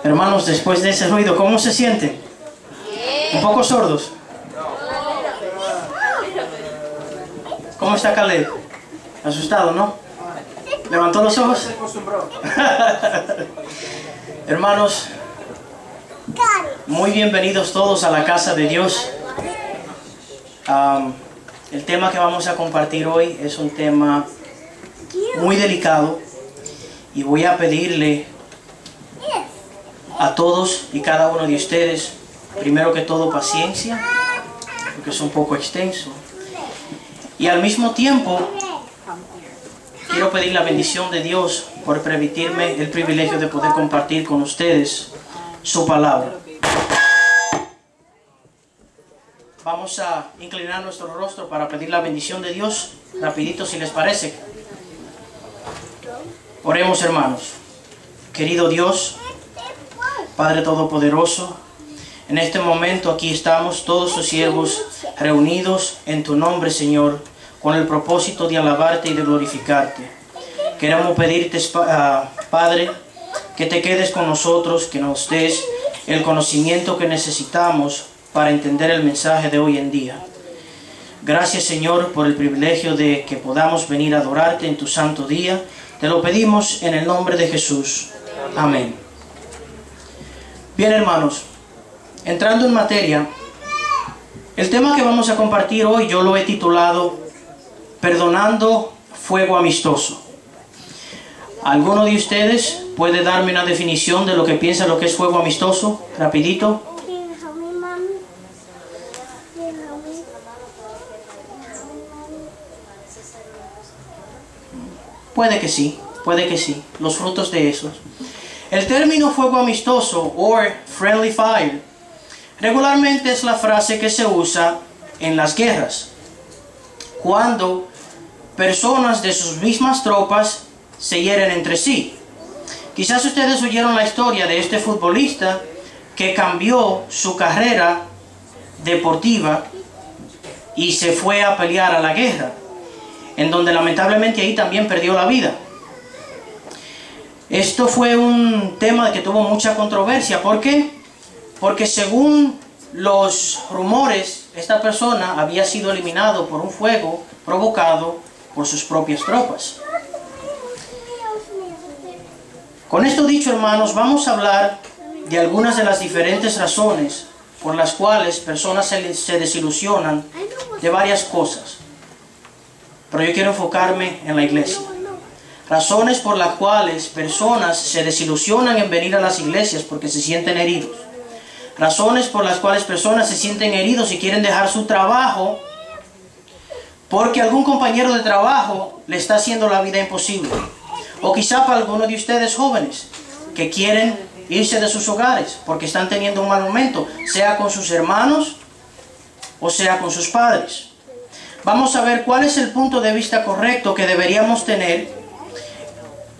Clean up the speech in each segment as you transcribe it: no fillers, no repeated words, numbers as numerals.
Hermanos, después de ese ruido, ¿cómo se sienten? ¿Un poco sordos? ¿Cómo está Caleb? ¿Asustado, no? ¿Levantó los ojos? Hermanos, muy bienvenidos todos a la casa de Dios. El tema que vamos a compartir hoy es un tema muy delicado y voy a pedirle a todos y cada uno de ustedes, primero que todo, paciencia, porque es un poco extenso, y al mismo tiempo quiero pedir la bendición de Dios por permitirme el privilegio de poder compartir con ustedes su palabra. Vamos a inclinar nuestro rostro para pedir la bendición de Dios, rapidito si les parece. Oremos, hermanos. Querido Dios, Padre Todopoderoso, en este momento aquí estamos todos tus siervos reunidos en tu nombre, Señor, con el propósito de alabarte y de glorificarte. Queremos pedirte, Padre, que te quedes con nosotros, que nos des el conocimiento que necesitamos para entender el mensaje de hoy en día. Gracias, Señor, por el privilegio de que podamos venir a adorarte en tu santo día. Te lo pedimos en el nombre de Jesús. Amén. Bien, hermanos, entrando en materia, el tema que vamos a compartir hoy yo lo he titulado Perdonando Fuego Amistoso. ¿Alguno de ustedes puede darme una definición de lo que piensa lo que es fuego amistoso? Rapidito. Puede que sí, los frutos de esos. El término fuego amistoso o friendly fire regularmente es la frase que se usa en las guerras, cuando personas de sus mismas tropas se hieren entre sí. Quizás ustedes oyeron la historia de este futbolista que cambió su carrera deportiva y se fue a pelear a la guerra, en donde lamentablemente ahí también perdió la vida. Esto fue un tema que tuvo mucha controversia. ¿Por qué? Porque según los rumores, esta persona había sido eliminado por un fuego provocado por sus propias tropas. Con esto dicho, hermanos, vamos a hablar de algunas de las diferentes razones por las cuales personas se desilusionan de varias cosas. Pero yo quiero enfocarme en la iglesia. Razones por las cuales personas se desilusionan en venir a las iglesias porque se sienten heridos. Razones por las cuales personas se sienten heridos y quieren dejar su trabajo porque algún compañero de trabajo le está haciendo la vida imposible. O quizá para algunos de ustedes jóvenes que quieren irse de sus hogares porque están teniendo un mal momento, sea con sus hermanos o sea con sus padres. Vamos a ver cuál es el punto de vista correcto que deberíamos tener.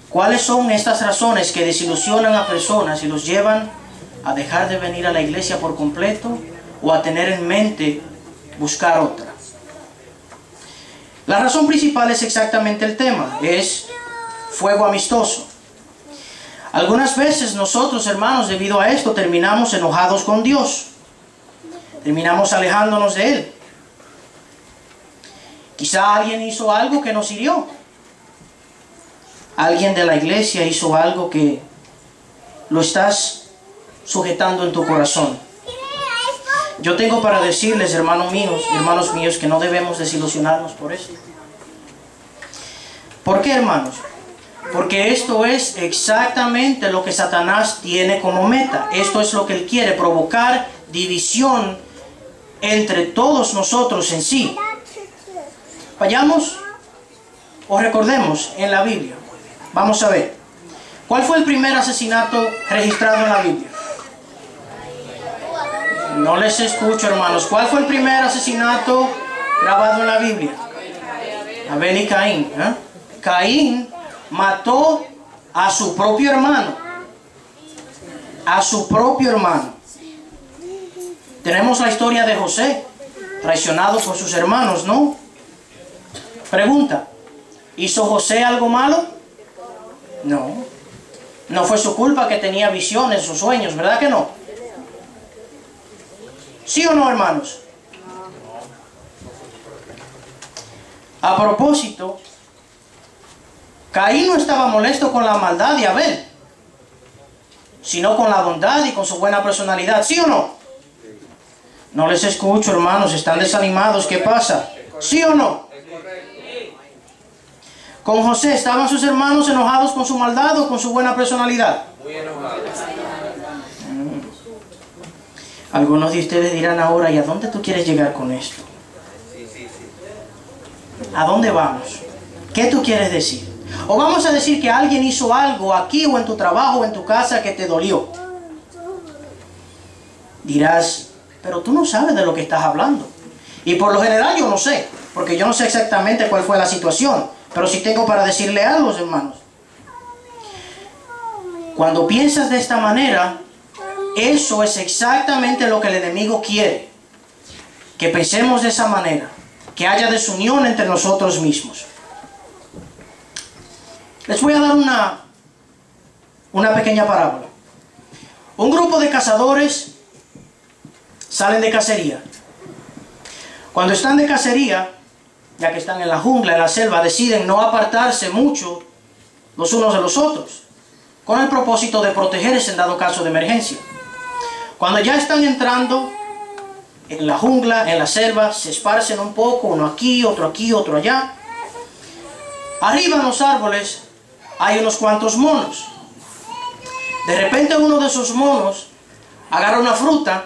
¿Cuáles son estas razones que desilusionan a personas y los llevan a dejar de venir a la iglesia por completo o a tener en mente buscar otra? La razón principal es exactamente el tema, es fuego amistoso. Algunas veces nosotros, hermanos, debido a esto terminamos enojados con Dios, terminamos alejándonos de Él. Quizá alguien hizo algo que nos hirió. Alguien de la iglesia hizo algo que lo estás sujetando en tu corazón. Yo tengo para decirles, hermanos míos, que no debemos desilusionarnos por esto. ¿Por qué, hermanos? Porque esto es exactamente lo que Satanás tiene como meta. Esto es lo que él quiere, provocar división entre todos nosotros en sí. Vayamos o recordemos en la Biblia. Vamos a ver. ¿Cuál fue el primer asesinato registrado en la Biblia? No les escucho, hermanos. ¿Cuál fue el primer asesinato grabado en la Biblia? Abel y Caín. Caín mató a su propio hermano. A su propio hermano. Tenemos la historia de José, traicionado por sus hermanos, ¿no? Pregunta, ¿hizo José algo malo? No. No fue su culpa que tenía visiones o sueños, ¿verdad que no? ¿Sí o no, hermanos? A propósito, Caín no estaba molesto con la maldad de Abel, sino con la bondad y con su buena personalidad, ¿sí o no? No les escucho, hermanos, están desanimados, ¿qué pasa? ¿Sí o no? Con José, ¿estaban sus hermanos enojados con su maldad o con su buena personalidad? Muy enojados. Algunos de ustedes dirán ahora, ¿y a dónde tú quieres llegar con esto? Sí. ¿A dónde vamos? ¿Qué tú quieres decir? O vamos a decir que alguien hizo algo aquí o en tu trabajo o en tu casa que te dolió. Dirás, pero tú no sabes de lo que estás hablando. Y por lo general yo no sé, porque yo no sé exactamente cuál fue la situación. Pero sí tengo para decirle algo, hermanos. Cuando piensas de esta manera, eso es exactamente lo que el enemigo quiere. Que pensemos de esa manera. Que haya desunión entre nosotros mismos. Les voy a dar una pequeña parábola. Un grupo de cazadores salen de cacería. Cuando están de cacería, ya que están en la jungla, en la selva, deciden no apartarse mucho los unos de los otros, con el propósito de protegerse en dado caso de emergencia. Cuando ya están entrando en la jungla, en la selva, se esparcen un poco, uno aquí, otro allá. Arriba en los árboles hay unos cuantos monos. De repente uno de esos monos agarra una fruta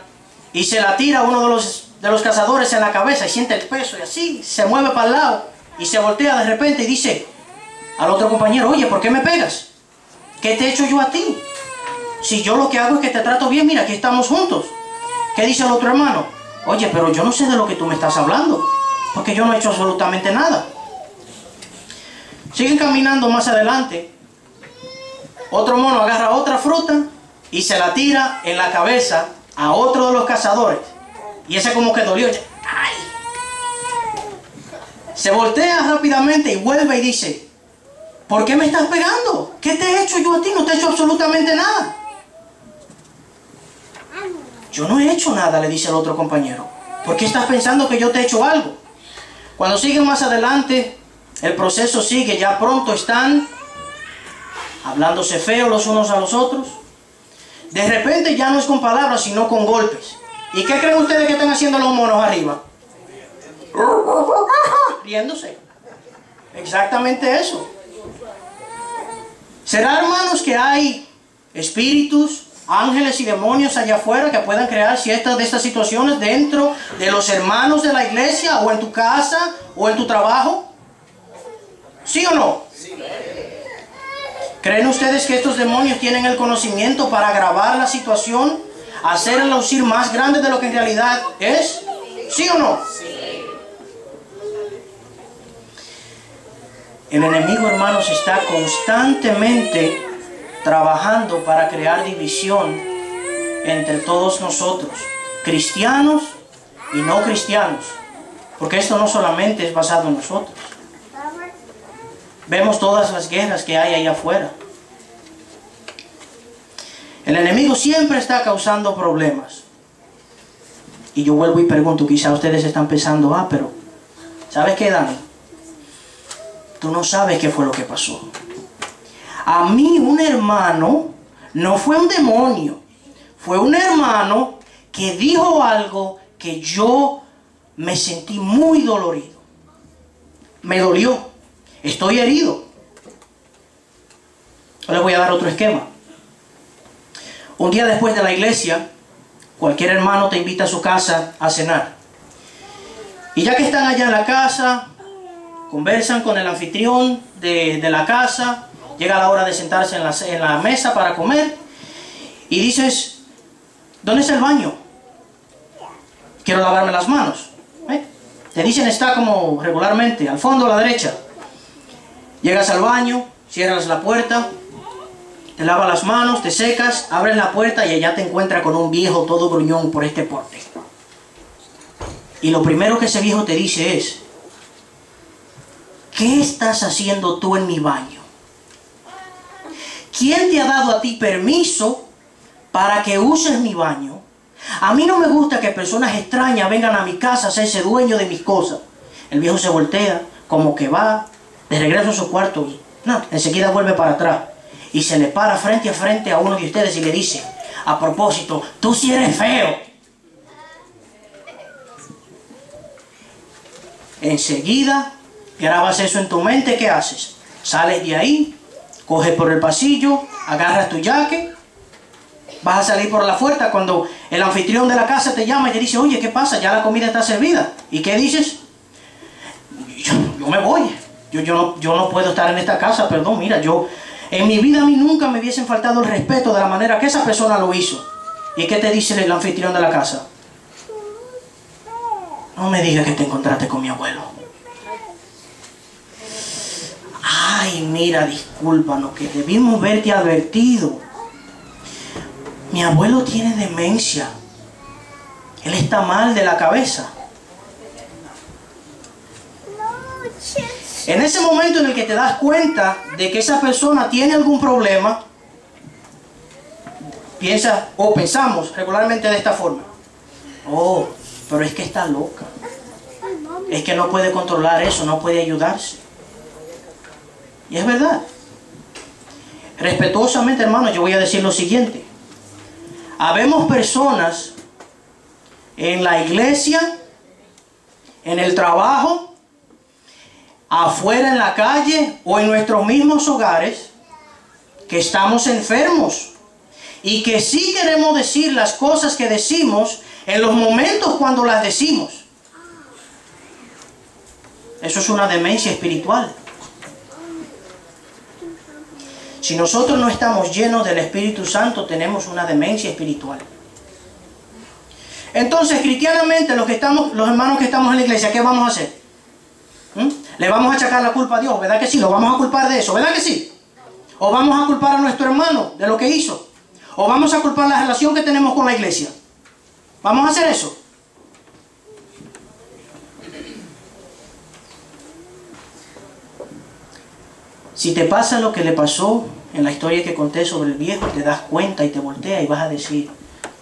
y se la tira a uno de los cazadores en la cabeza y siente el peso y así se mueve para el lado y se voltea de repente y dice al otro compañero, oye, ¿por qué me pegas? ¿Qué te he hecho yo a ti? Si yo lo que hago es que te trato bien, mira, aquí estamos juntos. ¿Qué dice el otro hermano? Oye, pero yo no sé de lo que tú me estás hablando, porque yo no he hecho absolutamente nada. Siguen caminando más adelante. Otro mono agarra otra fruta y se la tira en la cabeza a otro de los cazadores. Y ese como que dolió. ¡Ay! Se voltea rápidamente y vuelve y dice, ¿por qué me estás pegando? ¿Qué te he hecho yo a ti? No te he hecho absolutamente nada. Yo no he hecho nada, le dice el otro compañero. ¿Por qué estás pensando que yo te he hecho algo? Cuando siguen más adelante, el proceso sigue. Ya pronto están hablándose feo los unos a los otros. De repente ya no es con palabras, sino con golpes. ¿Y qué creen ustedes que están haciendo los monos arriba? Riéndose. Exactamente eso. ¿Será, hermanos, que hay espíritus, ángeles y demonios allá afuera que puedan crear ciertas de estas situaciones dentro de los hermanos de la iglesia o en tu casa o en tu trabajo? ¿Sí o no? ¿Creen ustedes que estos demonios tienen el conocimiento para agravar la situación, hacerla lucir más grande de lo que en realidad es? ¿Sí o no? El enemigo, hermanos, está constantemente trabajando para crear división entre todos nosotros, cristianos y no cristianos, porque esto no solamente es basado en nosotros. Vemos todas las guerras que hay ahí afuera. El enemigo siempre está causando problemas. Y yo vuelvo y pregunto, quizá ustedes están pensando, pero ¿sabes qué, Dani? Tú no sabes qué fue lo que pasó. A mí un hermano, no fue un demonio, fue un hermano que dijo algo que yo me sentí muy dolorido. Me dolió. Estoy herido. Les voy a dar otro esquema. Un día después de la iglesia, cualquier hermano te invita a su casa a cenar. Y ya que están allá en la casa, conversan con el anfitrión de la casa, llega la hora de sentarse en la mesa para comer, y dices, ¿dónde está el baño? Quiero lavarme las manos. Te dicen, está como regularmente, al fondo a la derecha. Llegas al baño, cierras la puerta, te lavas las manos, te secas, abres la puerta y allá te encuentras con un viejo todo gruñón por este porte. Y lo primero que ese viejo te dice es, ¿qué estás haciendo tú en mi baño? ¿quién te ha dado a ti permiso para que uses mi baño? A mí no me gusta que personas extrañas vengan a mi casa a hacerse dueño de mis cosas. El viejo se voltea, como que va de regreso a su cuarto y enseguida vuelve para atrás. Y se le para frente a frente a uno de ustedes y le dice, a propósito, tú sí eres feo. Enseguida grabas eso en tu mente, ¿qué haces? Sales de ahí, coges por el pasillo, agarras tu jaque, vas a salir por la puerta cuando el anfitrión de la casa te llama y te dice, oye, ¿qué pasa? Ya la comida está servida. ¿Y qué dices? Yo me voy. Yo no puedo estar en esta casa, perdón, mira, en mi vida a mí nunca me hubiesen faltado el respeto de la manera que esa persona lo hizo. ¿Y qué te dice el anfitrión de la casa? No me digas que te encontraste con mi abuelo. Ay, mira, discúlpanos, que debimos haberte advertido. Mi abuelo tiene demencia. Él está mal de la cabeza. En ese momento en el que te das cuenta de que esa persona tiene algún problema, pensamos regularmente de esta forma. Oh, pero es que está loca. Es que no puede controlar eso, no puede ayudarse. Y es verdad. Respetuosamente, hermanos, yo voy a decir lo siguiente. Habemos personas en la iglesia, en el trabajo, afuera en la calle o en nuestros mismos hogares, que estamos enfermos y que sí queremos decir las cosas que decimos en los momentos cuando las decimos. Eso es una demencia espiritual. Si nosotros no estamos llenos del Espíritu Santo, tenemos una demencia espiritual. Entonces, cristianamente, los hermanos que estamos en la iglesia, ¿qué vamos a hacer? Le vamos a achacar la culpa a Dios, ¿verdad que sí? Lo vamos a culpar de eso, ¿verdad que sí? O vamos a culpar a nuestro hermano de lo que hizo. O vamos a culpar la relación que tenemos con la iglesia. ¿Vamos a hacer eso? Si te pasa lo que le pasó en la historia que conté sobre el viejo, te das cuenta y te volteas y vas a decir,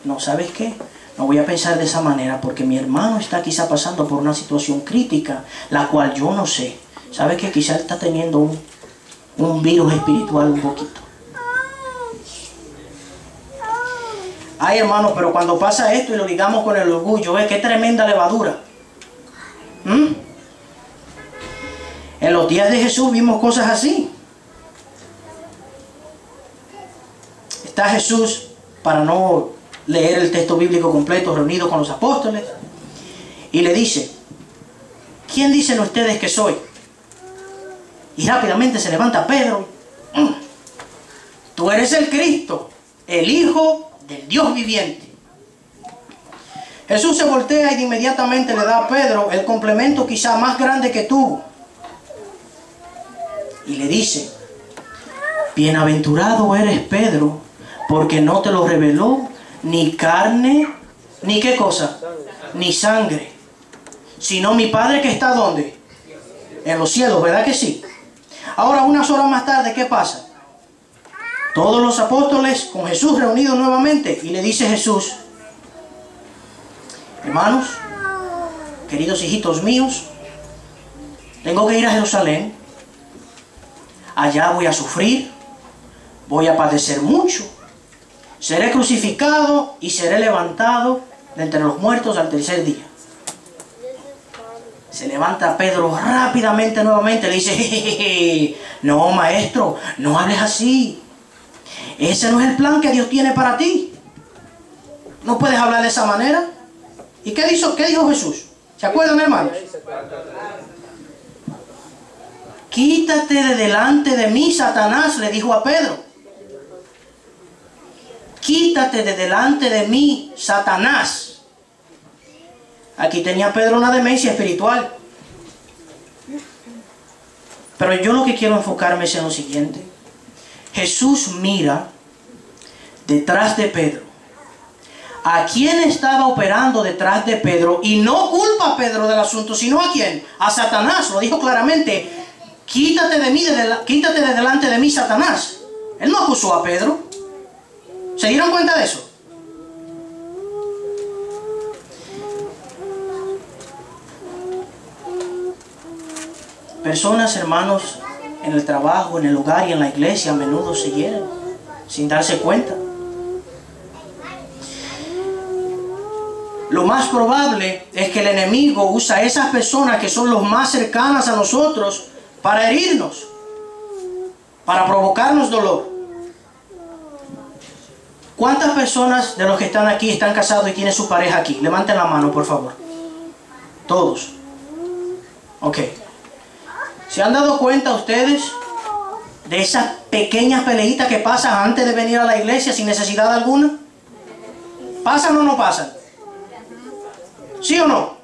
no, ¿sabes qué? No voy a pensar de esa manera porque mi hermano está quizá pasando por una situación crítica, la cual yo no sé. ¿Sabes qué? Quizá está teniendo un virus espiritual un poquito. Ay, hermano, pero cuando pasa esto y lo digamos con el orgullo, qué tremenda levadura. En los días de Jesús vimos cosas así. Está Jesús, para no leer el texto bíblico completo, reunido con los apóstoles, y le dice, ¿quién dicen ustedes que soy? Y rápidamente se levanta Pedro. Tú eres el Cristo, el Hijo del Dios viviente. Jesús se voltea y inmediatamente le da a Pedro el complemento quizá más grande que tuvo. Y le dice, bienaventurado eres Pedro, porque no te lo reveló ni carne, ni qué cosa, ni sangre, sino mi Padre que está ¿dónde? En los cielos, ¿verdad que sí? Ahora, unas horas más tarde, ¿qué pasa? Todos los apóstoles con Jesús reunidos nuevamente, y le dice Jesús, hermanos, queridos hijitos míos, tengo que ir a Jerusalén. Allá voy a sufrir, voy a padecer mucho, seré crucificado y seré levantado de entre los muertos al tercer día. Se levanta Pedro rápidamente nuevamente, le dice, jejeje, no, maestro, no hables así. Ese no es el plan que Dios tiene para ti. No puedes hablar de esa manera. ¿Y qué dijo Jesús? ¿Se acuerdan, hermanos? Quítate de delante de mí, Satanás, le dijo a Pedro. Quítate de delante de mí, Satanás. Aquí tenía Pedro una demencia espiritual. Pero yo lo que quiero enfocarme es en lo siguiente. Jesús mira detrás de Pedro. ¿A quién estaba operando detrás de Pedro? Y no culpa a Pedro del asunto, sino ¿a quién? A Satanás. Lo dijo claramente. Quítate de delante de mí, Satanás. Él no acusó a Pedro. ¿Se dieron cuenta de eso? Personas, hermanos, en el trabajo, en el hogar y en la iglesia a menudo se hieren sin darse cuenta. Lo más probable es que el enemigo usa a esas personas que son los más cercanas a nosotros para herirnos, para provocarnos dolor. ¿Cuántas personas de los que están aquí están casados y tienen su pareja aquí? Levanten la mano, por favor. Todos. Ok. ¿Se han dado cuenta ustedes de esas pequeñas peleitas que pasan antes de venir a la iglesia sin necesidad alguna? ¿Pasan o no pasan? ¿Sí o no?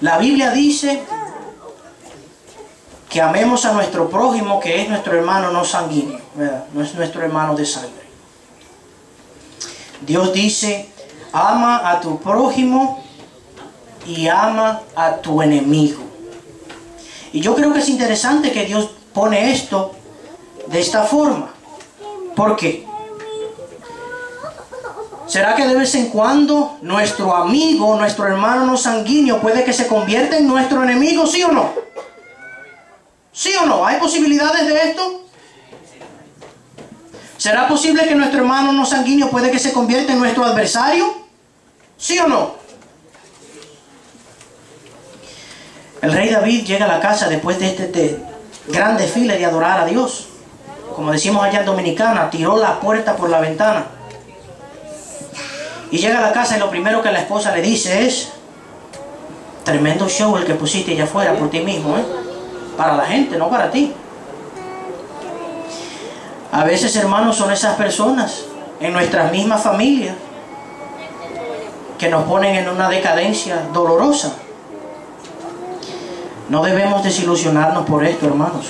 La Biblia dice que amemos a nuestro prójimo, que es nuestro hermano no sanguíneo, ¿verdad? No es nuestro hermano de sangre. Dios dice, ama a tu prójimo y ama a tu enemigo. Y yo creo que es interesante que Dios pone esto de esta forma. ¿Por qué? ¿Será que de vez en cuando nuestro amigo, nuestro hermano no sanguíneo puede que se convierta en nuestro enemigo? ¿Sí o no? ¿Sí o no? ¿Hay posibilidades de esto? ¿Será posible que nuestro hermano no sanguíneo puede que se convierta en nuestro adversario? ¿Sí o no? El rey David llega a la casa después de este gran desfile de adorar a Dios. Como decimos allá en Dominicana, tiró la puerta por la ventana. Y llega a la casa y lo primero que la esposa le dice es: tremendo show el que pusiste allá afuera por ti mismo, ¿eh? Para la gente, no para ti. A veces, hermanos, son esas personas en nuestras mismas familias que nos ponen en una decadencia dolorosa. No debemos desilusionarnos por esto, hermanos.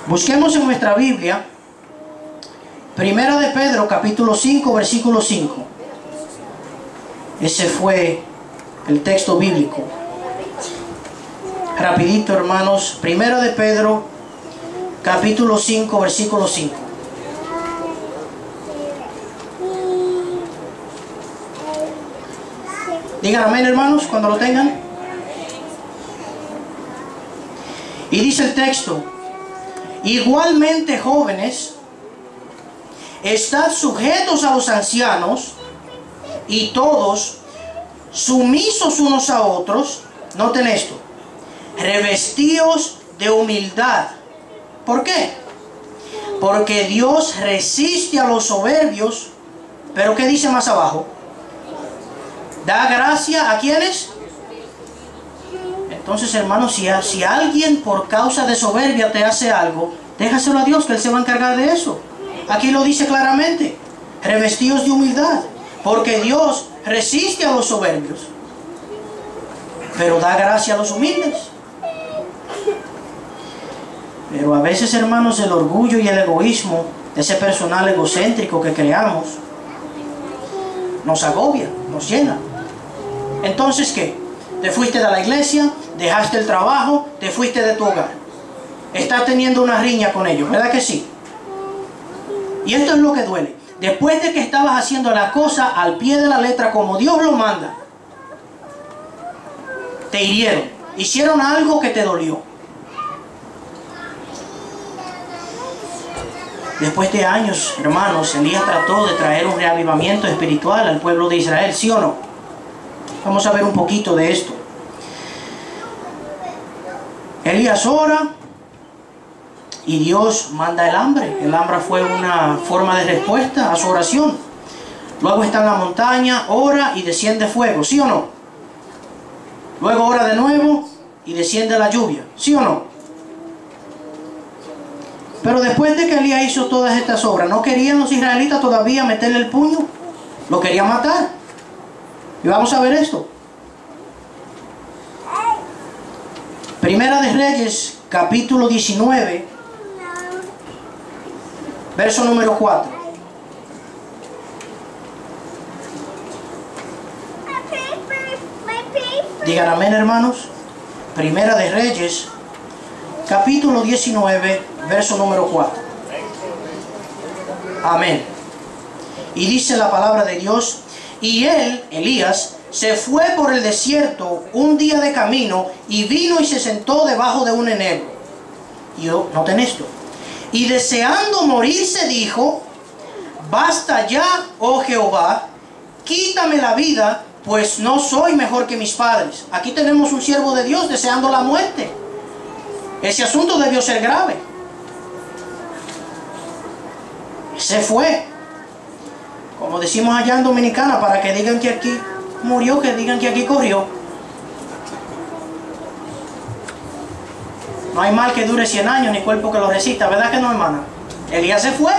Busquemos en nuestra Biblia Primera de Pedro, capítulo 5, versículo 5. Ese fue el texto bíblico. Rapidito, hermanos. Primera de Pedro, capítulo 5, versículo 5. Digan amén, hermanos, cuando lo tengan. Y dice el texto: igualmente, jóvenes, estad sujetos a los ancianos, y todos sumisos unos a otros. Noten esto: revestíos de humildad. ¿Por qué? Porque Dios resiste a los soberbios, pero ¿qué dice más abajo? Da gracia a quienes. Entonces, hermanos, si alguien por causa de soberbia te hace algo, déjaselo a Dios, que Él se va a encargar de eso. Aquí lo dice claramente: revestidos de humildad, porque Dios resiste a los soberbios, pero da gracia a los humildes. Pero a veces, hermanos, el orgullo y el egoísmo, ese personal egocéntrico que creamos, nos agobia, nos llena. Entonces, ¿qué? Te fuiste de la iglesia, dejaste el trabajo, te fuiste de tu hogar. Estás teniendo una riña con ellos, ¿verdad que sí? Y esto es lo que duele. Después de que estabas haciendo la cosa al pie de la letra como Dios lo manda, te hirieron, hicieron algo que te dolió. Después de años, hermanos, Elías trató de traer un reavivamiento espiritual al pueblo de Israel, ¿sí o no? Vamos a ver un poquito de esto. Elías ora y Dios manda el hambre. El hambre fue una forma de respuesta a su oración. Luego está en la montaña, ora y desciende fuego, ¿sí o no? Luego ora de nuevo y desciende la lluvia, ¿sí o no? Pero después de que Elías hizo todas estas obras, ¿no querían los israelitas todavía meterle el puño? Lo querían matar. Y vamos a ver esto. Primera de Reyes, capítulo 19, verso número 4. Digan amén, hermanos. Primera de Reyes, capítulo 19, verso número 4. Amén. Y dice la palabra de Dios: y él, Elías, se fue por el desierto un día de camino, y vino y se sentó debajo de un enebro. Y noten esto. Y deseando morirse dijo: basta ya, oh Jehová, quítame la vida, pues no soy mejor que mis padres. Aquí tenemos un siervo de Dios deseando la muerte. Ese asunto debió ser grave. Se fue. Como decimos allá en Dominicana, para que digan que aquí murió, que digan que aquí corrió. No hay mal que dure 100 años, ni cuerpo que lo resista, ¿verdad que no, hermana? Elías se fue.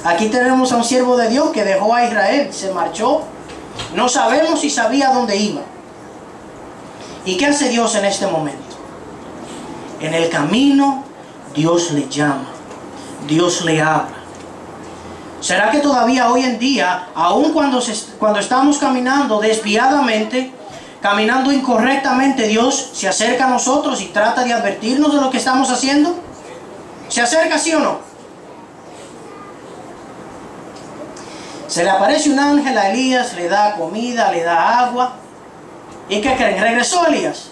Aquí tenemos a un siervo de Dios que dejó a Israel, se marchó. No sabemos si sabía dónde iba. ¿Y qué hace Dios en este momento? En el camino, Dios le llama, Dios le habla. ¿Será que todavía hoy en día, aun cuando estamos caminando desviadamente, caminando incorrectamente, Dios se acerca a nosotros y trata de advertirnos de lo que estamos haciendo? ¿Se acerca, sí o no? Se le aparece un ángel a Elías, le da comida, le da agua. ¿Y qué creen? ¿Regresó Elías?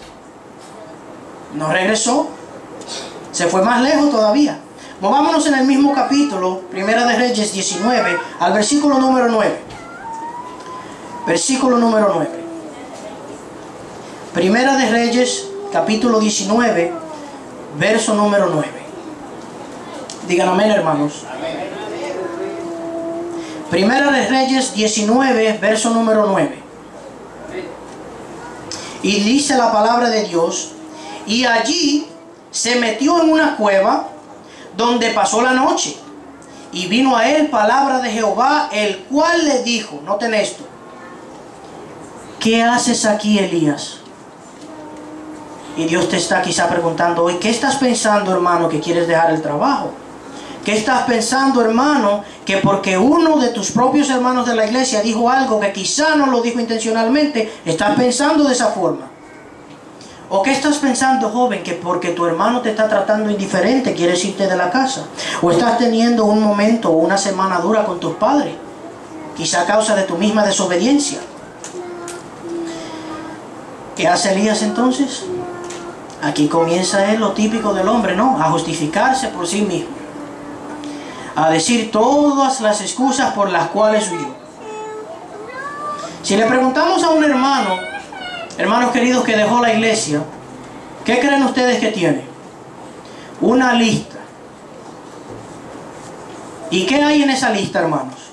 No regresó. Se fue más lejos todavía. Movámonos en el mismo capítulo, Primera de Reyes 19, al versículo número 9. Versículo número 9. Primera de Reyes, capítulo 19, verso número 9. Digan amén, hermanos. Primera de Reyes 19, verso número 9. Y dice la palabra de Dios: y allí se metió en una cueva, donde pasó la noche. Y vino a él palabra de Jehová, el cual le dijo, noten esto: ¿qué haces aquí, Elías? Y Dios te está quizá preguntando hoy: ¿qué estás pensando, hermano, que quieres dejar el trabajo? ¿Qué estás pensando, hermano, que porque uno de tus propios hermanos de la iglesia dijo algo que quizá no lo dijo intencionalmente, estás pensando de esa forma? ¿O qué estás pensando, joven, que porque tu hermano te está tratando indiferente quieres irte de la casa? ¿O estás teniendo un momento o una semana dura con tus padres, quizá a causa de tu misma desobediencia? ¿Qué hace Elías entonces? Aquí comienza él lo típico del hombre, ¿no? A justificarse por sí mismo, a decir todas las excusas por las cuales huyó. Si le preguntamos a un hermano, hermanos queridos, que dejó la iglesia, ¿qué creen ustedes que tiene? Una lista. ¿Y qué hay en esa lista, hermanos?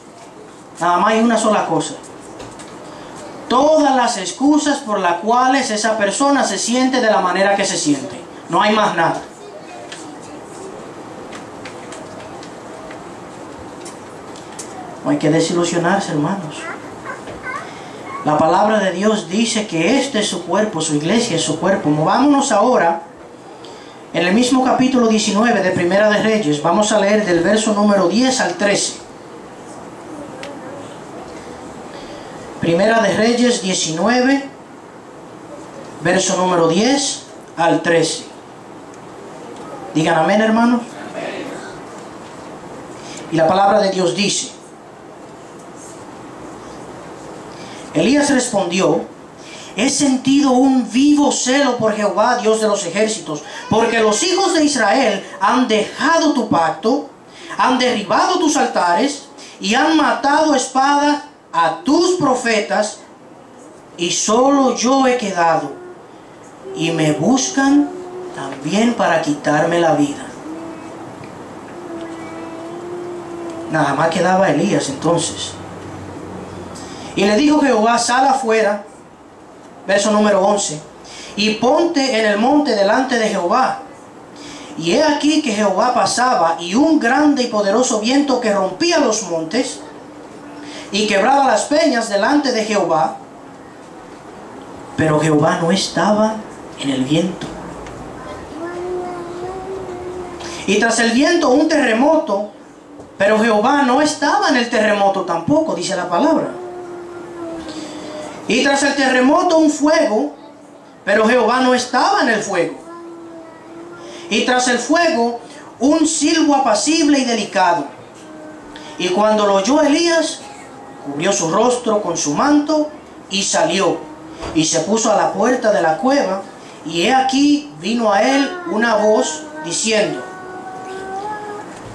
Nada más hay una sola cosa: todas las excusas por las cuales esa persona se siente de la manera que se siente. No hay más nada. No hay que desilusionarse, hermanos. La palabra de Dios dice que este es su cuerpo, su iglesia es su cuerpo. Movámonos ahora en el mismo capítulo 19 de Primera de Reyes. Vamos a leer del verso número 10 al 13. Primera de Reyes 19, verso número 10 al 13. Digan amén, hermanos. Y la palabra de Dios dice: Elías respondió: he sentido un vivo celo por Jehová, Dios de los ejércitos, porque los hijos de Israel han dejado tu pacto, han derribado tus altares y han matado a espada a tus profetas, y solo yo he quedado, y me buscan también para quitarme la vida. Nada más quedaba Elías entonces. Y le dijo Jehová: sal afuera, verso número 11, y ponte en el monte delante de Jehová. Y he aquí que Jehová pasaba, y un grande y poderoso viento que rompía los montes y quebraba las peñas delante de Jehová. Pero Jehová no estaba en el viento. Y tras el viento un terremoto, pero Jehová no estaba en el terremoto tampoco, dice la palabra. Y tras el terremoto un fuego, pero Jehová no estaba en el fuego. Y tras el fuego, un silbo apacible y delicado. Y cuando lo oyó Elías, cubrió su rostro con su manto y salió. Y se puso a la puerta de la cueva. Y he aquí vino a él una voz diciendo: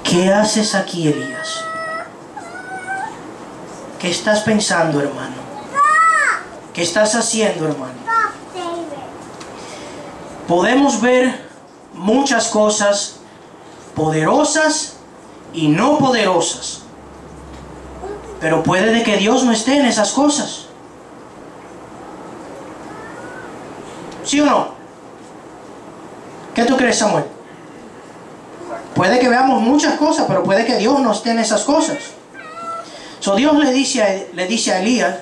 ¿qué haces aquí, Elías? ¿Qué estás pensando, hermano? ¿Qué estás haciendo, hermano? Podemos ver muchas cosas poderosas y no poderosas, pero puede de que Dios no esté en esas cosas. ¿Sí o no? ¿Qué tú crees, Samuel? Puede que veamos muchas cosas, pero puede que Dios no esté en esas cosas. So Dios le dice a Elías,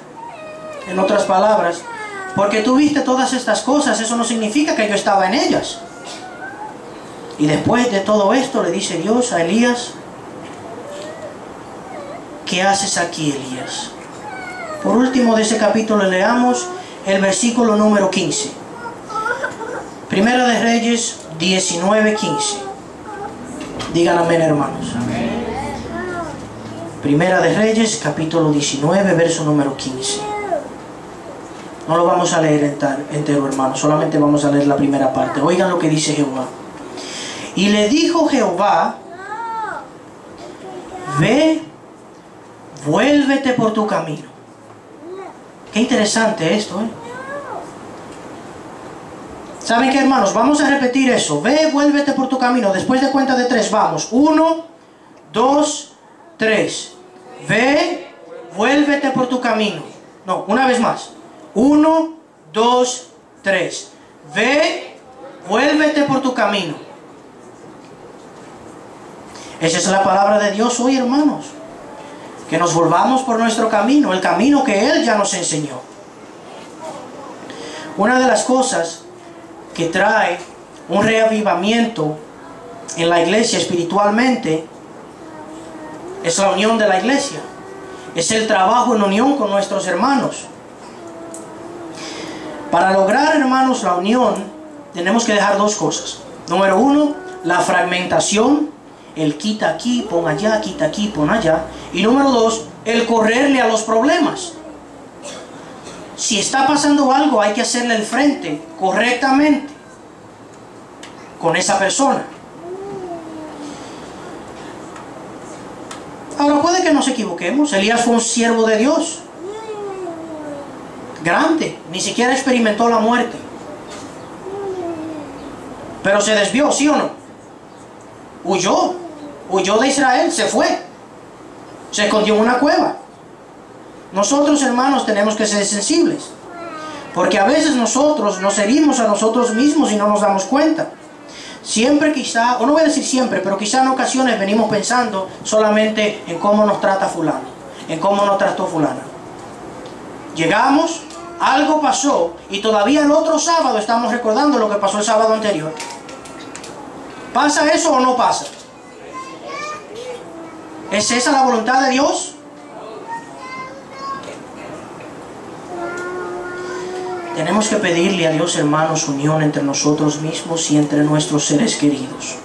en otras palabras, porque tú viste todas estas cosas, eso no significa que yo estaba en ellas. Y después de todo esto le dice Dios a Elías: ¿qué haces aquí, Elías? Por último de ese capítulo leamos el versículo número 15. Primera de Reyes 19:15. Digan amén, hermanos. Primera de Reyes, capítulo 19, verso número 15. No lo vamos a leer entero, hermanos. Solamente vamos a leer la primera parte. Oigan lo que dice Jehová. Y le dijo Jehová: ve, vuélvete por tu camino. Qué interesante esto, ¿eh? ¿Saben qué, hermanos? Vamos a repetir eso. Ve, vuélvete por tu camino. Después de cuenta de 3, vamos. 1, 2, 3. Ve, vuélvete por tu camino. No, una vez más. 1, 2, 3. Ve, vuélvete por tu camino. Esa es la palabra de Dios hoy, hermanos. Que nos volvamos por nuestro camino, el camino que Él ya nos enseñó. Una de las cosas que trae un reavivamiento en la iglesia espiritualmente es la unión de la iglesia. Es el trabajo en unión con nuestros hermanos. Para lograr, hermanos, la unión, tenemos que dejar dos cosas. Número 1, la fragmentación, el quita aquí, pon allá, quita aquí, pon allá. Y número 2, el correrle a los problemas. Si está pasando algo, hay que hacerle el frente correctamente con esa persona. Ahora, puede que nos equivoquemos. Elías fue un siervo de Dios, grande, ni siquiera experimentó la muerte, pero se desvió, ¿sí o no? Huyó de Israel, se fue, se escondió en una cueva. Nosotros, hermanos, tenemos que ser sensibles, porque a veces nosotros nos herimos a nosotros mismos y no nos damos cuenta. Siempre quizá, o no voy a decir siempre, pero quizá en ocasiones venimos pensando solamente en cómo nos trata fulano, en cómo nos trató fulana. Llegamos, algo pasó, y todavía el otro sábado estamos recordando lo que pasó el sábado anterior. ¿Pasa eso o no pasa? ¿Es esa la voluntad de Dios? Tenemos que pedirle a Dios, hermanos, unión entre nosotros mismos y entre nuestros seres queridos.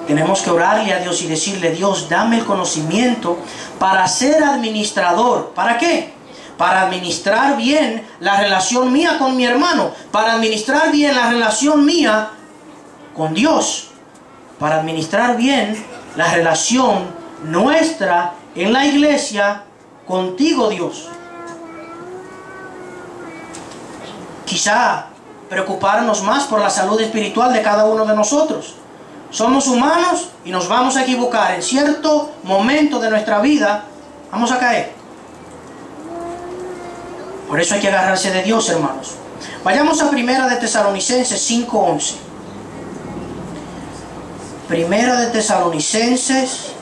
Tenemos que orarle a Dios y decirle: Dios, dame el conocimiento para ser administrador. ¿Para qué? Para administrar bien la relación mía con mi hermano, para administrar bien la relación mía con Dios, para administrar bien la relación nuestra en la iglesia contigo, Dios. Quizá preocuparnos más por la salud espiritual de cada uno de nosotros. Somos humanos y nos vamos a equivocar. En cierto momento de nuestra vida vamos a caer. Por eso hay que agarrarse de Dios, hermanos. Vayamos a Primera de Tesalonicenses 5:11. Primera de Tesalonicenses,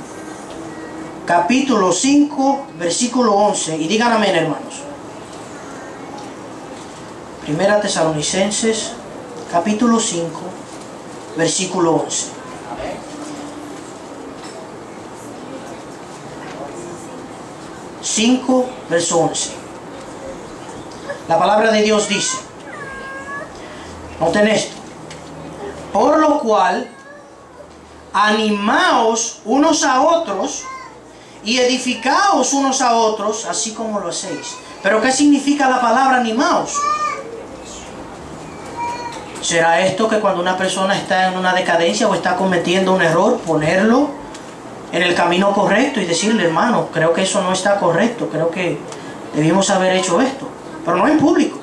capítulo 5, versículo 11. Y digan amén, hermanos. Primera Tesalonicenses, capítulo 5, versículo 11. 5, verso 11. La palabra de Dios dice: Noten esto. Por lo cual, animaos unos a otros y edificaos unos a otros, así como lo hacéis. ¿Pero qué significa la palabra animaos? ¿Será esto que cuando una persona está en una decadencia o está cometiendo un error, ponerlo en el camino correcto y decirle, hermano, creo que eso no está correcto, creo que debimos haber hecho esto, pero no en público?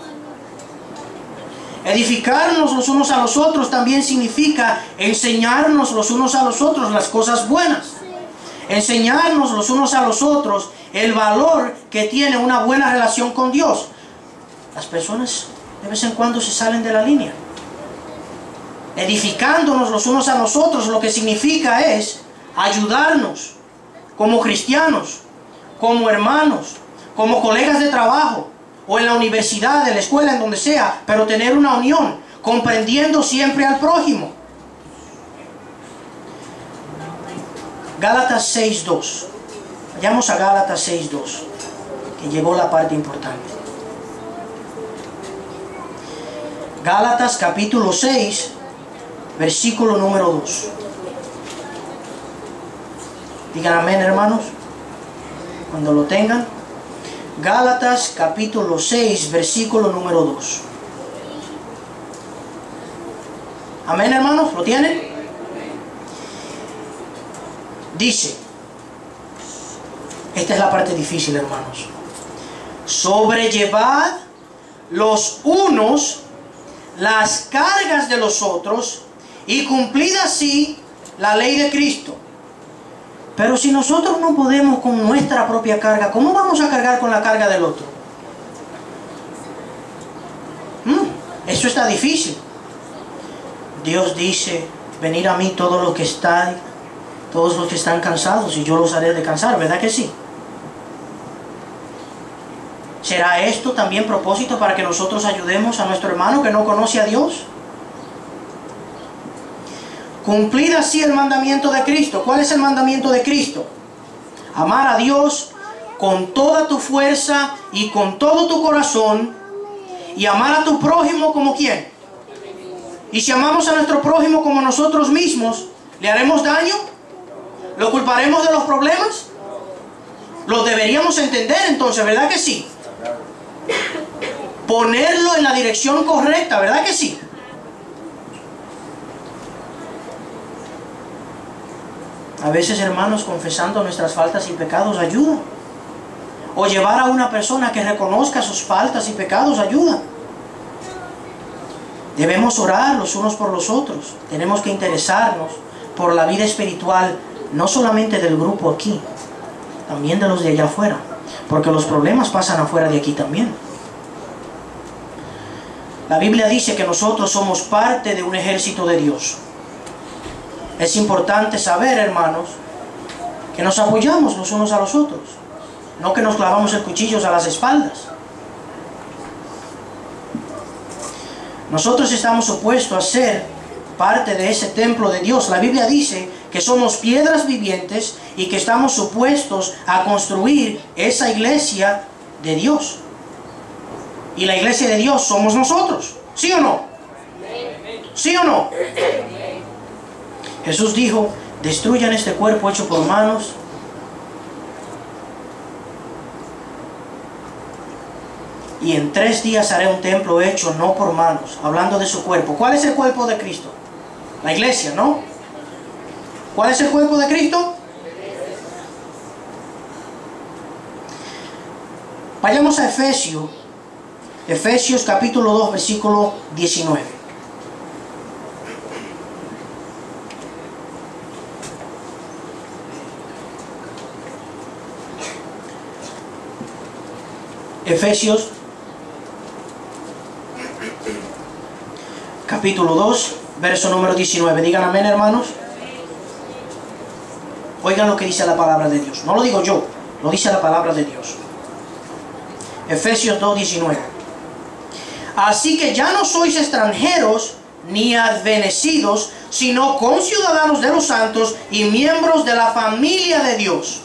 Edificarnos los unos a los otros también significa enseñarnos los unos a los otros las cosas buenas. Enseñarnos los unos a los otros el valor que tiene una buena relación con Dios. Las personas de vez en cuando se salen de la línea. Edificándonos los unos a los otros, lo que significa es ayudarnos como cristianos, como hermanos, como colegas de trabajo, o en la universidad, en la escuela, en donde sea, pero tener una unión, comprendiendo siempre al prójimo. Gálatas 6:2. Vayamos a Gálatas 6:2, que llegó la parte importante. Gálatas capítulo 6, versículo número 2. Digan amén, hermanos, cuando lo tengan. Gálatas capítulo 6, versículo número 2. Amén, hermanos, ¿lo tienen? Dice, esta es la parte difícil, hermanos: sobrellevad los unos las cargas de los otros y cumplid así la ley de Cristo. Pero si nosotros no podemos con nuestra propia carga, ¿cómo vamos a cargar con la carga del otro? Eso está difícil. Dios dice, venid a mí todos los que están cansados y yo los haré descansar, ¿verdad que sí? ¿Será esto también propósito para que nosotros ayudemos a nuestro hermano que no conoce a Dios? Cumplid así el mandamiento de Cristo. ¿Cuál es el mandamiento de Cristo? Amar a Dios con toda tu fuerza y con todo tu corazón, y amar a tu prójimo como ¿quién? Y si amamos a nuestro prójimo como nosotros mismos, ¿le haremos daño? ¿Lo culparemos de los problemas? Lo deberíamos entender entonces, ¿verdad que sí? Ponerlo en la dirección correcta, ¿verdad que sí? A veces, hermanos, confesando nuestras faltas y pecados ayuda. O llevar a una persona que reconozca sus faltas y pecados ayuda. Debemos orar los unos por los otros. Tenemos que interesarnos por la vida espiritual, no solamente del grupo aquí, también de los de allá afuera, porque los problemas pasan afuera de aquí también. La Biblia dice que nosotros somos parte de un ejército de Dios. Es importante saber, hermanos, que nos apoyamos los unos a los otros, no que nos clavamos el cuchillo a las espaldas. Nosotros estamos supuestos a ser parte de ese templo de Dios. La Biblia dice que somos piedras vivientes y que estamos supuestos a construir esa iglesia de Dios. Y la iglesia de Dios somos nosotros, ¿sí o no? ¿Sí o no? Jesús dijo, destruyan este cuerpo hecho por manos, y en 3 días haré un templo hecho no por manos, hablando de su cuerpo. ¿Cuál es el cuerpo de Cristo? La iglesia, ¿no? ¿Cuál es el cuerpo de Cristo? Vayamos a Efesios capítulo 2, versículo 19. Efesios capítulo 2, verso número 19. Digan amén, hermanos. Oigan lo que dice la palabra de Dios. No lo digo yo, lo dice la palabra de Dios. Efesios 2, 19. Así que ya no sois extranjeros ni advenecidos, sino conciudadanos de los santos y miembros de la familia de Dios,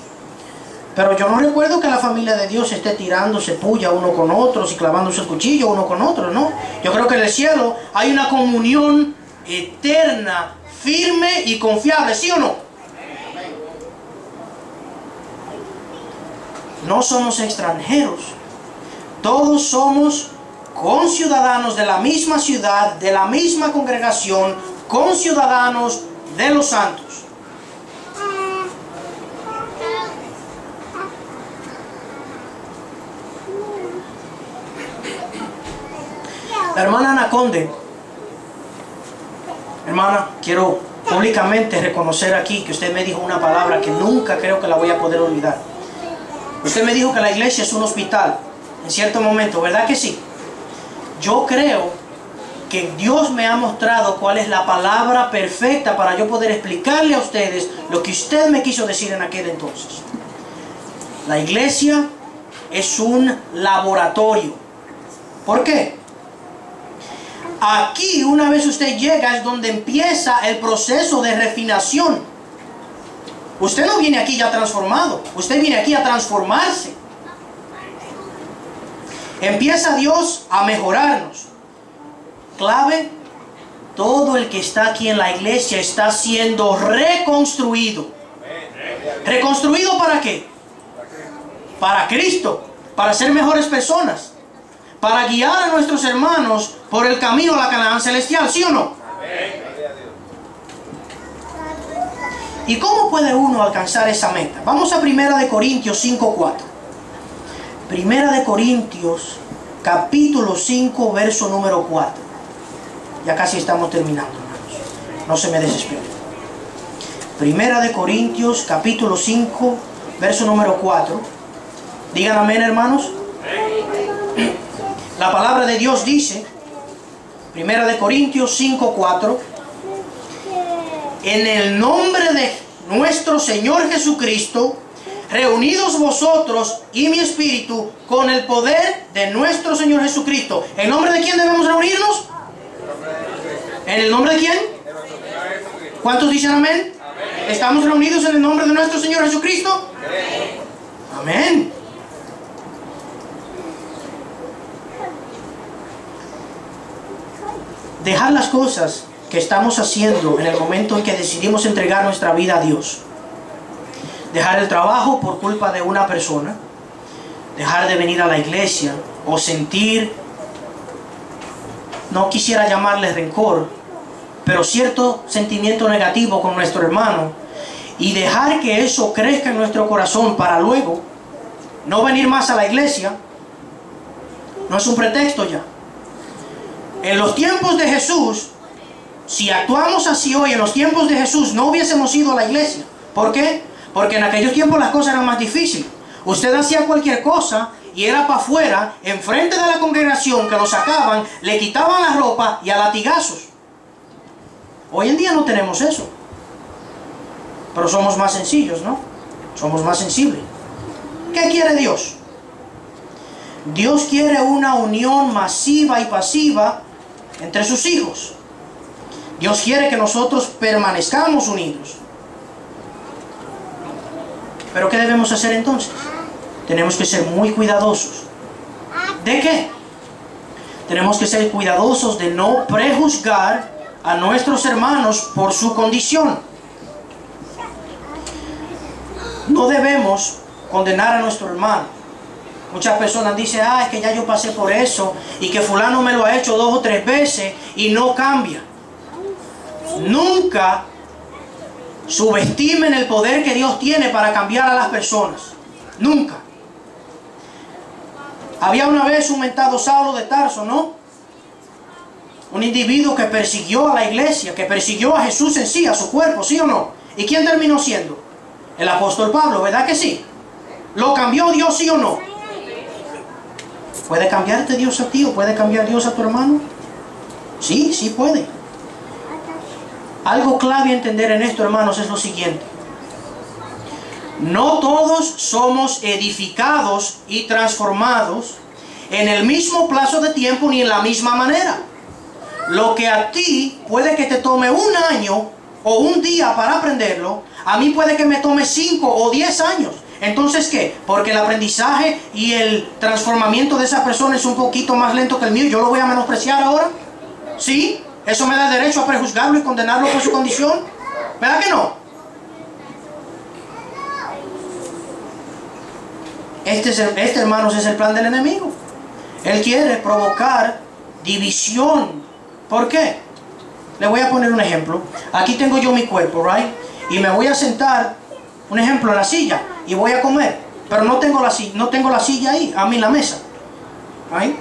Pero yo no recuerdo que la familia de Dios esté tirándose puya uno con otros y clavándose el cuchillo uno con otro, ¿no? Yo creo que en el cielo hay una comunión eterna, firme y confiable, ¿sí o no? No somos extranjeros. Todos somos conciudadanos de la misma ciudad, de la misma congregación, conciudadanos de los santos. La hermana Ana Conde, hermana, quiero públicamente reconocer aquí que usted me dijo una palabra que nunca creo que la voy a poder olvidar. Usted me dijo que la iglesia es un hospital, en cierto momento, ¿verdad que sí? Yo creo que Dios me ha mostrado cuál es la palabra perfecta para yo poder explicarle a ustedes lo que usted me quiso decir en aquel entonces. La iglesia es un laboratorio. ¿Por qué? Aquí, una vez usted llega, es donde empieza el proceso de refinación. Usted no viene aquí ya transformado. Usted viene aquí a transformarse. Empieza Dios a mejorarnos. Clave, todo el que está aquí en la iglesia está siendo reconstruido. ¿Reconstruido para qué? Para Cristo, para ser mejores personas, para guiar a nuestros hermanos por el camino a la Canaán celestial, ¿sí o no? ¿Y cómo puede uno alcanzar esa meta? Vamos a 1 Corintios 5:4. 1 Corintios capítulo 5 verso número 4. Ya casi estamos terminando, hermanos. No se me desesperen. 1 Corintios capítulo 5 verso número 4. Digan amén, hermanos. La palabra de Dios dice, 1 Corintios 5:4, en el nombre de nuestro Señor Jesucristo, reunidos vosotros y mi espíritu con el poder de nuestro Señor Jesucristo. ¿En nombre de quién debemos reunirnos? ¿En el nombre de quién? ¿Cuántos dicen amén? ¿Estamos reunidos en el nombre de nuestro Señor Jesucristo? Amén. Dejar las cosas que estamos haciendo en el momento en que decidimos entregar nuestra vida a Dios. Dejar el trabajo por culpa de una persona. Dejar de venir a la iglesia o sentir, no quisiera llamarle rencor, pero cierto sentimiento negativo con nuestro hermano, y dejar que eso crezca en nuestro corazón para luego no venir más a la iglesia, no es un pretexto ya. En los tiempos de Jesús, si actuamos así hoy, en los tiempos de Jesús, no hubiésemos ido a la iglesia. ¿Por qué? Porque en aquellos tiempos las cosas eran más difíciles. Usted hacía cualquier cosa y era para afuera, enfrente de la congregación, que lo sacaban, le quitaban la ropa y a latigazos. Hoy en día no tenemos eso. Pero somos más sencillos, ¿no? Somos más sensibles. ¿Qué quiere Dios? Dios quiere una unión masiva y pasiva entre sus hijos. Dios quiere que nosotros permanezcamos unidos. ¿Pero qué debemos hacer entonces? Tenemos que ser muy cuidadosos. ¿De qué? Tenemos que ser cuidadosos de no prejuzgar a nuestros hermanos por su condición. No debemos condenar a nuestro hermano. Muchas personas dicen, es que ya yo pasé por eso y que fulano me lo ha hecho 2 o 3 veces y no cambia. Nunca subestimen el poder que Dios tiene para cambiar a las personas. Nunca. Había una vez un mentado Saulo de Tarso, ¿no? Un individuo que persiguió a la iglesia, que persiguió a Jesús en sí, a su cuerpo, ¿sí o no? ¿Y quién terminó siendo? El apóstol Pablo, ¿verdad que sí? ¿Lo cambió Dios, sí o no? ¿Puede cambiarte Dios a ti o puede cambiar Dios a tu hermano? Sí, sí puede. Algo clave a entender en esto, hermanos, es lo siguiente. No todos somos edificados y transformados en el mismo plazo de tiempo ni en la misma manera. Lo que a ti puede que te tome 1 año o 1 día para aprenderlo, a mí puede que me tome 5 o 10 años. Entonces, ¿qué? Porque el aprendizaje y el transformamiento de esa persona es un poquito más lento que el mío, ¿yo lo voy a menospreciar ahora? ¿Sí? ¿Eso me da el derecho a prejuzgarlo y condenarlo por su condición? ¿Verdad que no? Este, hermanos, es el plan del enemigo. Él quiere provocar división. ¿Por qué? Le voy a poner un ejemplo. Aquí tengo yo mi cuerpo, ¿right? Y me voy a sentar, un ejemplo, en la silla y voy a comer. Pero no tengo la silla ahí, a mí en la mesa. ¿Right?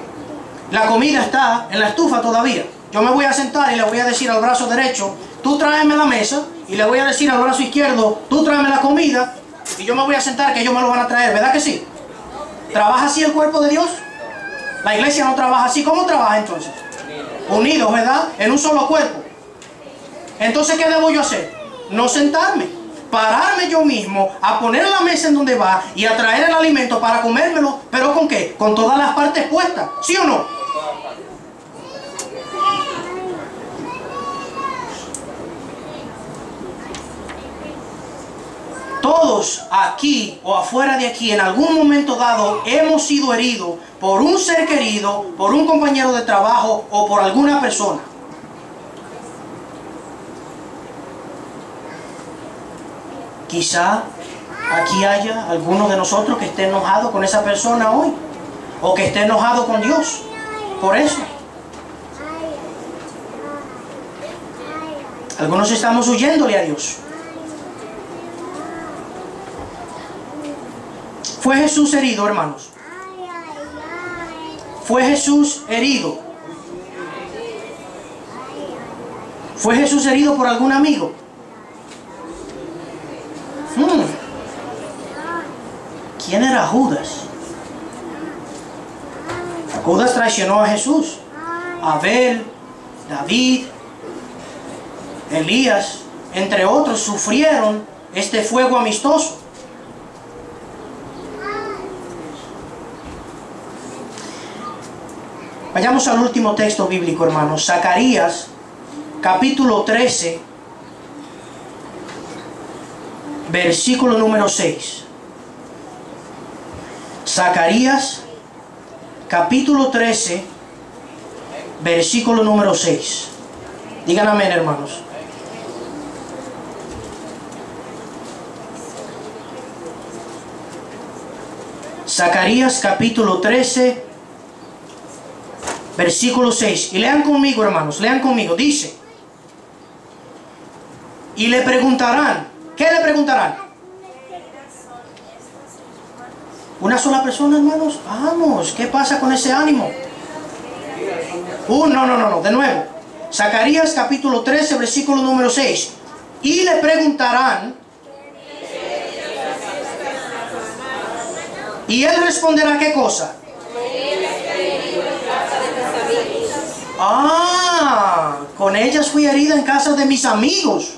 La comida está en la estufa todavía. Yo me voy a sentar y le voy a decir al brazo derecho, tú tráeme la mesa. Y le voy a decir al brazo izquierdo, tú tráeme la comida. Y yo me voy a sentar que ellos me lo van a traer. ¿Verdad que sí? ¿Trabaja así el cuerpo de Dios? La iglesia no trabaja así. ¿Cómo trabaja entonces? Unidos, ¿verdad? En un solo cuerpo. Entonces, ¿qué debo yo hacer? No sentarme, pararme yo mismo, a poner la mesa en donde va y a traer el alimento para comérmelo. ¿Pero con qué? Con todas las partes puestas. ¿Sí o no? Todos aquí o afuera de aquí en algún momento dado hemos sido heridos por un ser querido, por un compañero de trabajo o por alguna persona. Quizá aquí haya alguno de nosotros que esté enojado con esa persona hoy, o que esté enojado con Dios por eso. Algunos estamos huyéndole a Dios. ¿Fue Jesús herido, hermanos? ¿Fue Jesús herido? ¿Fue Jesús herido por algún amigo? ¿Quién era Judas? Judas traicionó a Jesús. Abel, David, Elías, entre otros, sufrieron este fuego amistoso. Vayamos al último texto bíblico, hermanos. Zacarías, capítulo 13, versículo número 6. Zacarías, capítulo 13, versículo número 6. Digan amén, hermanos. Zacarías, capítulo 13, versículo 6. Y lean conmigo, hermanos, lean conmigo. Dice: y le preguntarán. ¿Qué le preguntarán? ¿Una sola persona, hermanos? Vamos, ¿qué pasa con ese ánimo? No, de nuevo. Zacarías capítulo 13, versículo número 6. Y le preguntarán. Y él responderá, ¿qué cosa? Con ellas fui herida en casa de mis amigos.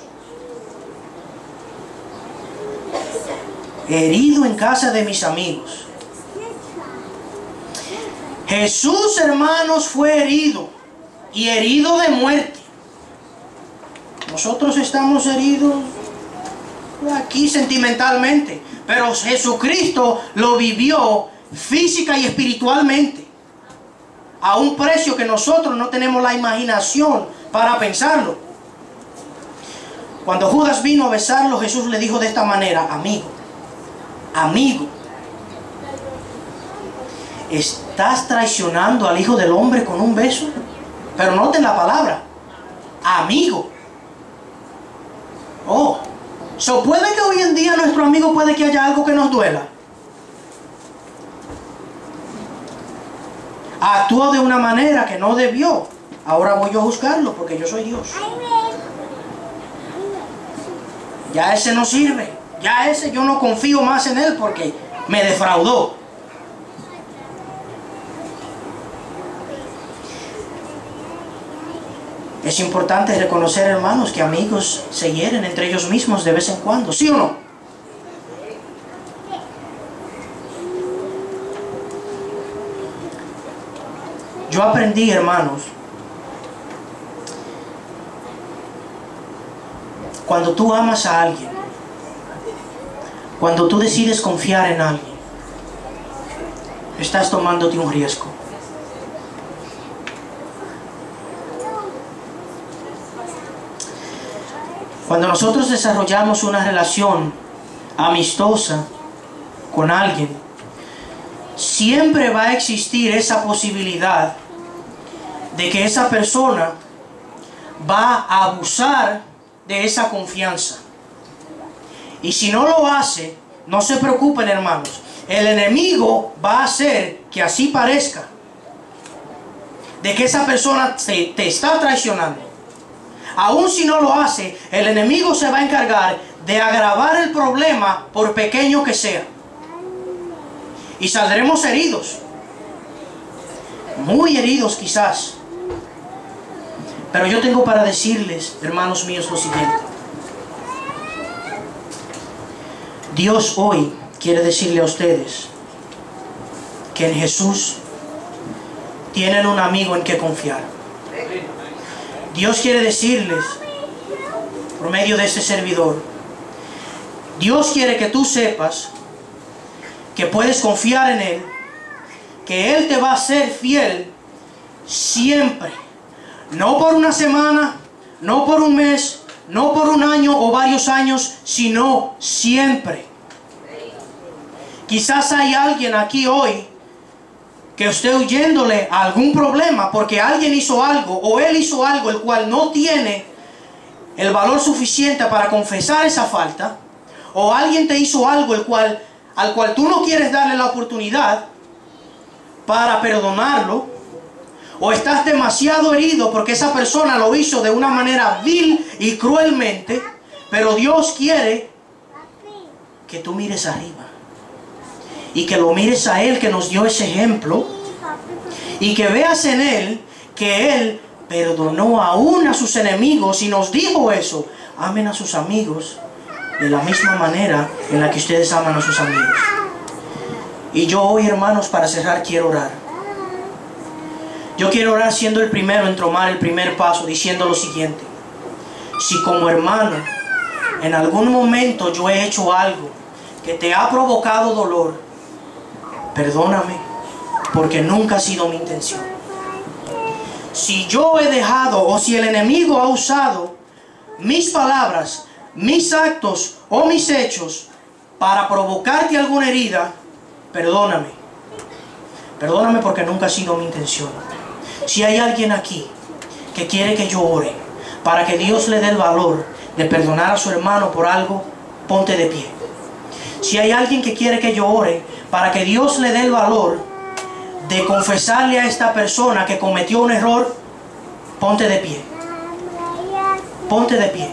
Herido en casa de mis amigos. Jesús, hermanos, fue herido, y herido de muerte. Nosotros estamos heridos aquí sentimentalmente, pero Jesucristo lo vivió física y espiritualmente, a un precio que nosotros no tenemos la imaginación para pensarlo. Cuando Judas vino a besarlo, Jesús le dijo de esta manera: amigo, ¿estás traicionando al Hijo del Hombre con un beso? Pero noten la palabra, amigo. Puede que hoy en día nuestro amigo, puede que haya algo que nos duela. Actuó de una manera que no debió. Ahora voy yo a juzgarlo porque yo soy Dios. Ya ese no sirve. Ya ese yo no confío más en él porque me defraudó. Es importante reconocer, hermanos, que amigos se hieren entre ellos mismos de vez en cuando. ¿Sí o no? Yo aprendí, hermanos, cuando tú amas a alguien, Cuando tú decides confiar en alguien, estás tomándote un riesgo. Cuando nosotros desarrollamos una relación amistosa con alguien, siempre va a existir esa posibilidad de que esa persona va a abusar de esa confianza. Y si no lo hace, no se preocupen, hermanos, el enemigo va a hacer que así parezca, de que esa persona te está traicionando. Aún si no lo hace, el enemigo se va a encargar de agravar el problema, por pequeño que sea. Y saldremos heridos, muy heridos quizás. Pero yo tengo para decirles, hermanos míos, lo siguiente. Dios hoy quiere decirle a ustedes que en Jesús tienen un amigo en que confiar. Dios quiere decirles, por medio de este servidor, Dios quiere que tú sepas que puedes confiar en Él, que Él te va a ser fiel siempre. No por una semana, no por un mes, no por un año o varios años, sino siempre. Quizás hay alguien aquí hoy que esté huyéndole a algún problema porque alguien hizo algo o él hizo algo el cual no tiene el valor suficiente para confesar esa falta, o alguien te hizo algo al cual tú no quieres darle la oportunidad para perdonarlo, o estás demasiado herido porque esa persona lo hizo de una manera vil y cruelmente. Pero Dios quiere que tú mires arriba y que lo mires a Él, que nos dio ese ejemplo, y que veas en Él que Él perdonó aún a sus enemigos y nos dijo eso: amen a sus amigos de la misma manera en la que ustedes aman a sus amigos. Y yo hoy, hermanos, para cerrar, quiero orar. Yo quiero orar siendo el primero en tomar el primer paso, diciendo lo siguiente: si como hermano en algún momento yo he hecho algo que te ha provocado dolor, perdóname, porque nunca ha sido mi intención. Si yo he dejado, o si el enemigo ha usado mis palabras, mis actos o mis hechos para provocarte alguna herida, perdóname. Perdóname, porque nunca ha sido mi intención. Si hay alguien aquí que quiere que yo ore para que Dios le dé el valor de perdonar a su hermano por algo, ponte de pie. Si hay alguien que quiere que yo ore para que Dios le dé el valor de confesarle a esta persona que cometió un error, ponte de pie. Ponte de pie.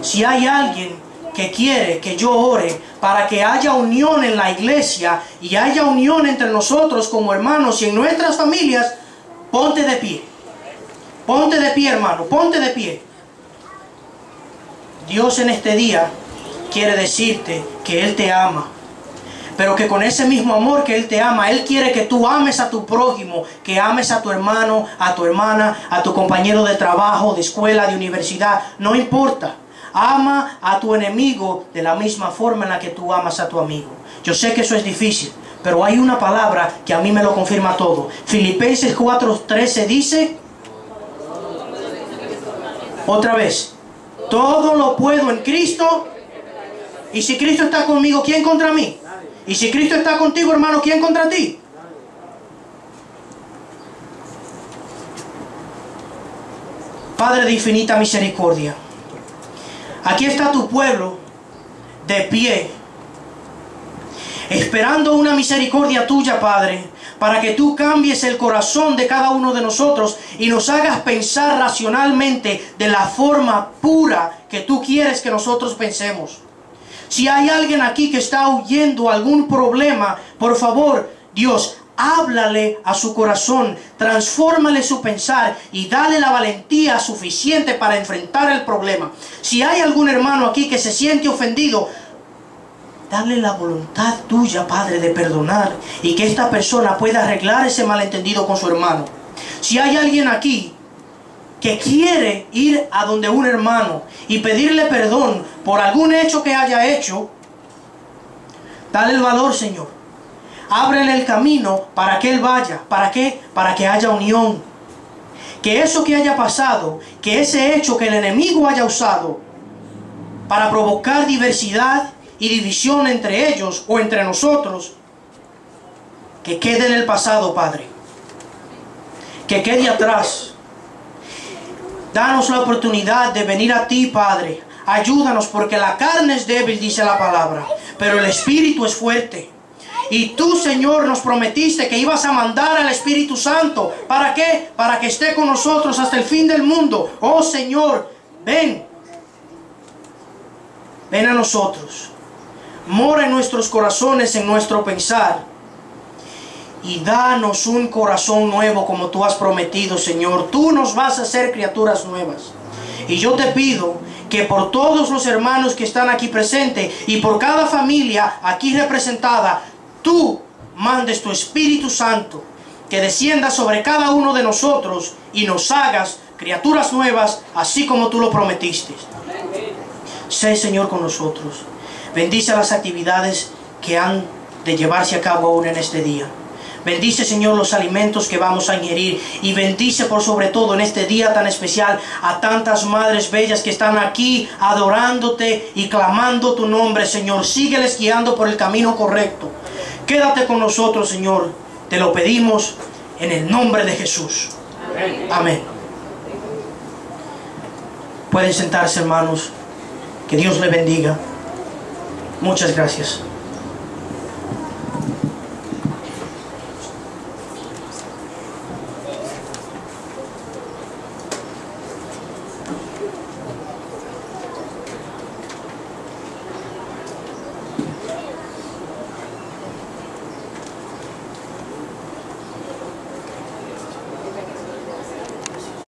Si hay alguien que quiere que yo ore para que haya unión en la iglesia y haya unión entre nosotros como hermanos y en nuestras familias, ponte de pie. Ponte de pie, hermano, ponte de pie. Dios en este día quiere decirte que Él te ama, pero que con ese mismo amor que Él te ama, Él quiere que tú ames a tu prójimo, que ames a tu hermano, a tu hermana, a tu compañero de trabajo, de escuela, de universidad, no importa. Ama a tu enemigo de la misma forma en la que tú amas a tu amigo. Yo sé que eso es difícil, pero hay una palabra que a mí me lo confirma todo. Filipenses 4:13 dice, otra vez, todo lo puedo en Cristo. Y si Cristo está conmigo, ¿quién contra mí? Y si Cristo está contigo, hermano, ¿quién contra ti? Padre de infinita misericordia, aquí está tu pueblo de pie, esperando una misericordia tuya, Padre, para que tú cambies el corazón de cada uno de nosotros y nos hagas pensar racionalmente de la forma pura que tú quieres que nosotros pensemos. Si hay alguien aquí que está huyendo algún problema, por favor, Dios, háblale a su corazón, transfórmale su pensar y dale la valentía suficiente para enfrentar el problema. Si hay algún hermano aquí que se siente ofendido, dale la voluntad tuya, Padre, de perdonar y que esta persona pueda arreglar ese malentendido con su hermano. Si hay alguien aquí que quiere ir a donde un hermano y pedirle perdón por algún hecho que haya hecho, Dale el valor, Señor. Ábrele el camino para que Él vaya. ¿Para qué? Para que haya unión. Que eso que haya pasado, que ese hecho que el enemigo haya usado para provocar diversidad y división entre ellos o entre nosotros, que quede en el pasado, Padre. Que quede atrás. Danos la oportunidad de venir a ti, Padre. Ayúdanos, porque la carne es débil, dice la palabra, pero el Espíritu es fuerte. Y tú, Señor, nos prometiste que ibas a mandar al Espíritu Santo. ¿Para qué? Para que esté con nosotros hasta el fin del mundo. Oh, Señor, ven. Ven a nosotros. Mora en nuestros corazones, en nuestro pensar. Y danos un corazón nuevo como tú has prometido, Señor. Tú nos vas a hacer criaturas nuevas. Y yo te pido que por todos los hermanos que están aquí presentes y por cada familia aquí representada, tú mandes tu Espíritu Santo que descienda sobre cada uno de nosotros y nos hagas criaturas nuevas, así como tú lo prometiste. Sé, Señor, con nosotros. Bendice las actividades que han de llevarse a cabo aún en este día. Bendice, Señor, los alimentos que vamos a ingerir. Y bendice por sobre todo en este día tan especial a tantas madres bellas que están aquí adorándote y clamando tu nombre, Señor. Sígueles guiando por el camino correcto. Quédate con nosotros, Señor. Te lo pedimos en el nombre de Jesús. Amén. Pueden sentarse, hermanos. Que Dios les bendiga. Muchas gracias.